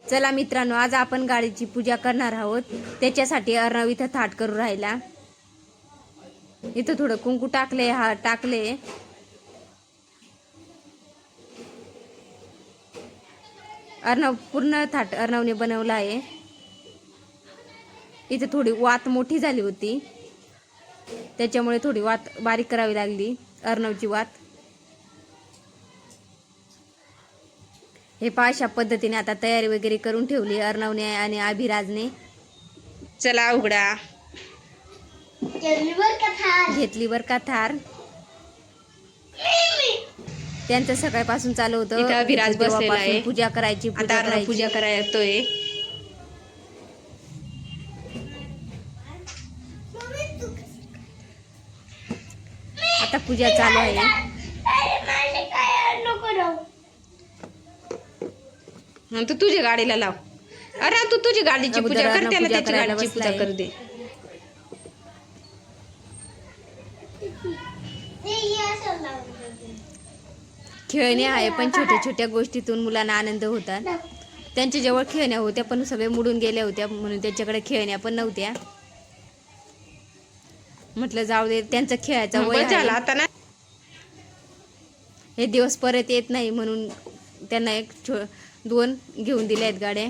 चला मित्रांनो, आज आपण गाडीची पूजा करणार आहोत. त्याच्यासाठी अर्णव इथं थाट करू राहिला. इथं थोडं कुंकू टाकले, टाकले. अर्णव पूर्ण थाट अर्णवने बनवला आहे. इथे थोडी वात मोठी झाली होती, त्याच्यामुळे थोडी वात बारीक करावी लागली, अर्णवची वात. हे अशा पद्धतीने आता तयारी वगैरे करून ठेवली अर्णवने आणि अभिराजने. चला उघडा. घेतली बर का थार. त्यांचं सकाळपासून चालू होतं. अभिराज बसलेला आहे. पूजा करायची, पूजा करायचोय. आता पूजा चालू आहे. तू तुझ्या गाडीला लाव. अरे तू तुझी गाडीची पूजा कर, त्याला त्याची गाडीची पूजा करू दे. खेळणे आहे, पण छोट्या छोट्या गोष्टीतून मुलांना आनंद होतात. त्यांच्या जवळ खेळण्या होत्या पण सगळे मुडून गेल्या होत्या, म्हणून त्यांच्याकडे खेळण्या पण नव्हत्या. म्हटलं जाऊ दे, त्यांचं खेळायचा वय आहे. आता ना हे दिवस परत येत नाही, म्हणून त्यांना एक 2 घेऊन दिल्या आहेत गाड्या.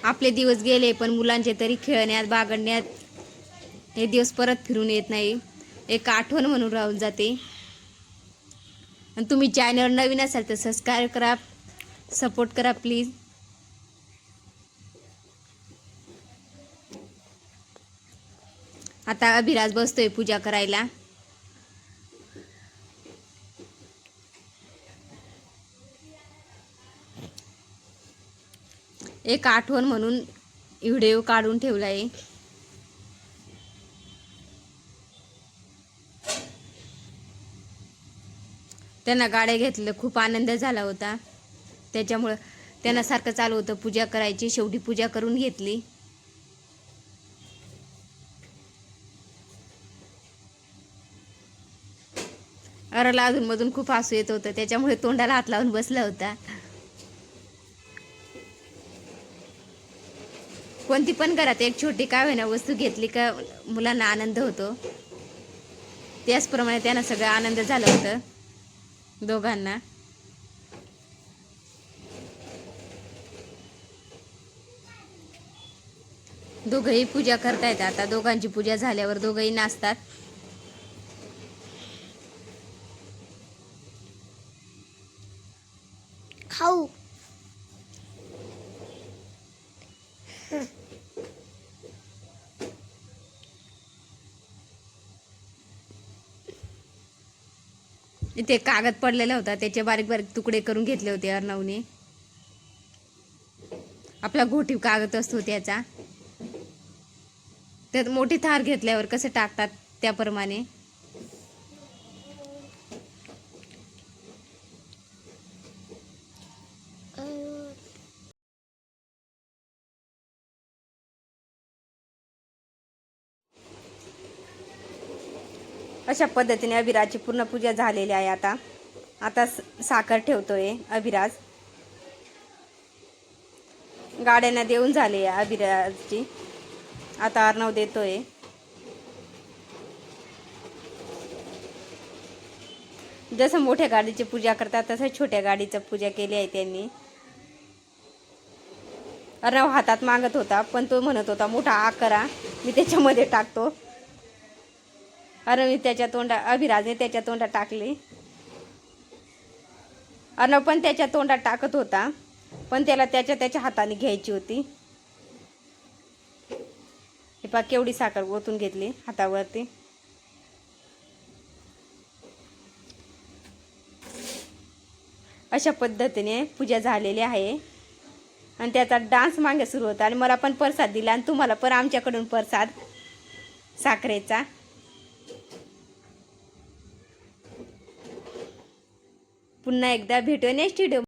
आपले दिवस गेले, पण मुलांचे तरी खेळण्यात बागडण्यात हे दिवस परत फिरून येत नाही. एक आठवण म्हणून राहून जाते. आणि तुम्ही चॅनल नवीन असाल तर सबस्क्राईब करा, सपोर्ट करा प्लीज. आता अभिराज बसतोय पूजा करायला. एक आठवण म्हणून व्हिडिओ काढून ठेवला आहे. त्यांना गाड्या घेतलं, खूप आनंद झाला होता. त्याच्यामुळं त्यांना सारखं चालू होतं पूजा करायची. शेवटी पूजा करून घेतली. अरला अजून मधून खूप हसू येत होतं, त्याच्यामुळे तोंडाला हात लावून बसला होता. कोणती पण घरात एक छोटी का होईना वस्तू घेतली का मुलांना आनंद होतो. त्याचप्रमाणे त्यांना सगळं आनंद झालं होतं दोघांना. दोघंही पूजा करतायत. आता दोघांची पूजा झाल्यावर दोघंही नाचतात. खाऊ इथे कागद पडलेला होता, त्याचे बारीक बारीक तुकडे करून घेतले होते अर्णवने. आपला घोटीव कागद असतो त्याचा. त्यात मोठी थार घेतल्यावर कसं टाकतात त्याप्रमाणे. अशा पद्धतीने अभिराजची पूर्ण पूजा झालेली आहे. आता साखर ठेवतोय अभिराज. गाड्यांना देऊन झाली आहे अभिराजची. आता अर्णव देतोय. जसं मोठ्या गाडीची पूजा करतात तसं छोट्या गाडीची पूजा केली आहे त्यांनी. अर्णव हातात मागत होता, पण तो म्हणत होता मोठा आग करा, मी त्याच्यामध्ये टाकतो. अभिराजने त्याच्या तोंडात टाकली. अर्णव पण त्याच्या तोंडात टाकत होता, पण त्याला त्याच्या हाताने घ्यायची होती. हे पहा केवढी साखर ओतून घेतली हातावरती. अशा पद्धतीने पूजा झालेली आहे. आणि त्याचा डान्स मागे सुरू होता. आणि मला पण प्रसाद दिला, आणि तुम्हाला पण आमच्याकडून प्रसाद साखरेचा. पुन्हा एकदा भेटू नेक्स्ट व्हिडिओ.